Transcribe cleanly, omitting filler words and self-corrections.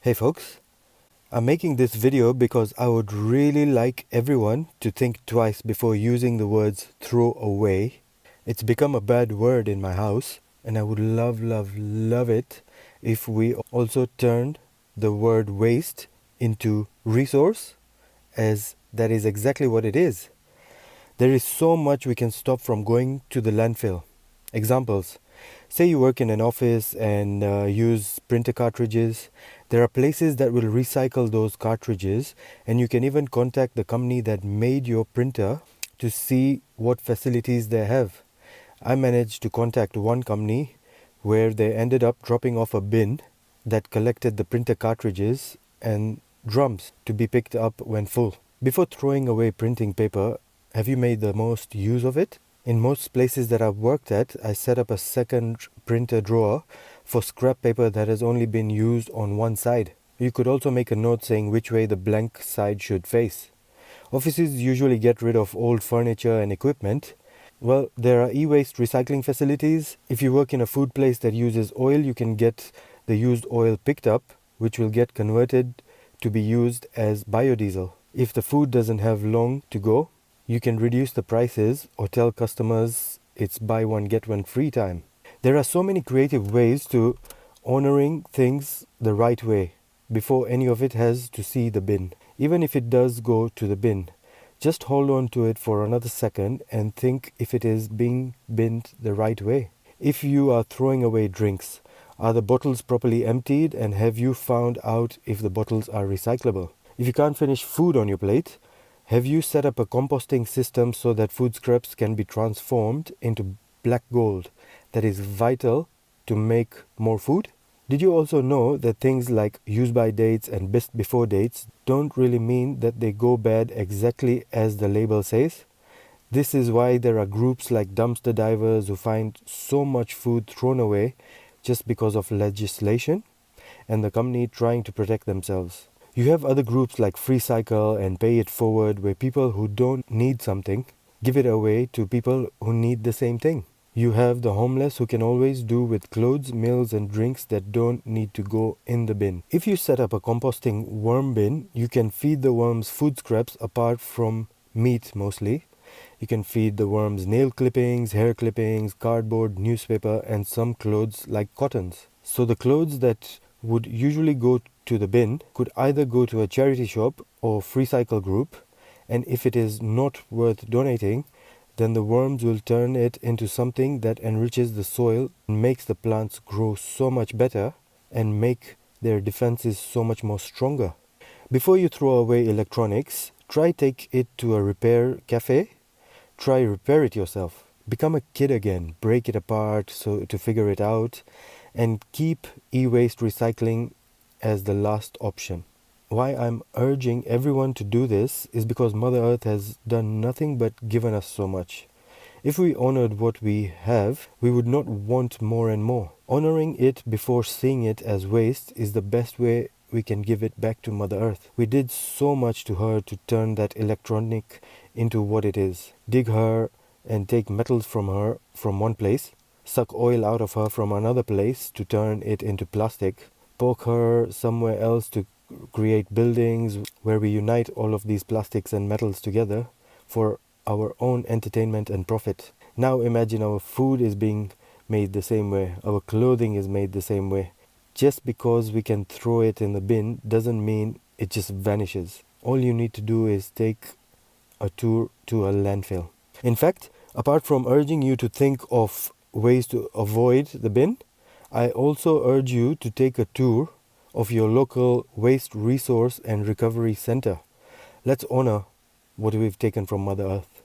Hey folks, I'm making this video because I would really like everyone to think twice before using the words throw away. It's become a bad word in my house, and I would love it if we also turned the word waste into resource, as that is exactly what it is. There is so much we can stop from going to the landfill. Examples. Say you work in an office and use printer cartridges. There are places that will recycle those cartridges, and you can even contact the company that made your printer to see what facilities they have. I managed to contact one company where they ended up dropping off a bin that collected the printer cartridges and drums to be picked up when full. Before throwing away printing paper, have you made the most use of it? In most places that I've worked at, I set up a second printer drawer for scrap paper that has only been used on one side. You could also make a note saying which way the blank side should face. Offices usually get rid of old furniture and equipment. Well, there are e-waste recycling facilities. If you work in a food place that uses oil, you can get the used oil picked up, which will get converted to be used as biodiesel. If the food doesn't have long to go, you can reduce the prices or tell customers it's buy one get one free time. There are so many creative ways to honoring things the right way before any of it has to see the bin. Even if it does go to the bin, just hold on to it for another second and think if it is being binned the right way. If you are throwing away drinks, are the bottles properly emptied, and have you found out if the bottles are recyclable? If you can't finish food on your plate, have you set up a composting system so that food scraps can be transformed into black gold that is vital to make more food? Did you also know that things like use by dates and best before dates don't really mean that they go bad exactly as the label says? This is why there are groups like dumpster divers who find so much food thrown away just because of legislation and the company trying to protect themselves. You have other groups like FreeCycle and Pay It Forward, where people who don't need something give it away to people who need the same thing. You have the homeless who can always do with clothes, meals and drinks that don't need to go in the bin. If you set up a composting worm bin, you can feed the worms food scraps apart from meat mostly. You can feed the worms nail clippings, hair clippings, cardboard, newspaper and some clothes like cottons. So the clothes that would usually go to the bin could either go to a charity shop or FreeCycle group, and if it is not worth donating, then the worms will turn it into something that enriches the soil and makes the plants grow so much better and make their defenses so much more stronger. Before you throw away electronics, try take it to a repair cafe. Try repair it yourself. Become a kid again. Break it apart so to figure it out, and keep e-waste recycling as the last option. Why I'm urging everyone to do this is because Mother Earth has done nothing but given us so much. If we honored what we have, we would not want more and more. Honoring it before seeing it as waste is the best way we can give it back to Mother Earth. We did so much to her to turn that electronic into what it is. Dig her and take metals from her from one place, suck oil out of her from another place to turn it into plastic, poke her somewhere else to create buildings where we unite all of these plastics and metals together for our own entertainment and profit. Now imagine our food is being made the same way, our clothing is made the same way. Just because we can throw it in the bin doesn't mean it just vanishes. All you need to do is take a tour to a landfill. In fact, apart from urging you to think of ways to avoid the bin, I also urge you to take a tour of your local waste resource and recovery center. Let's honor what we've taken from Mother Earth.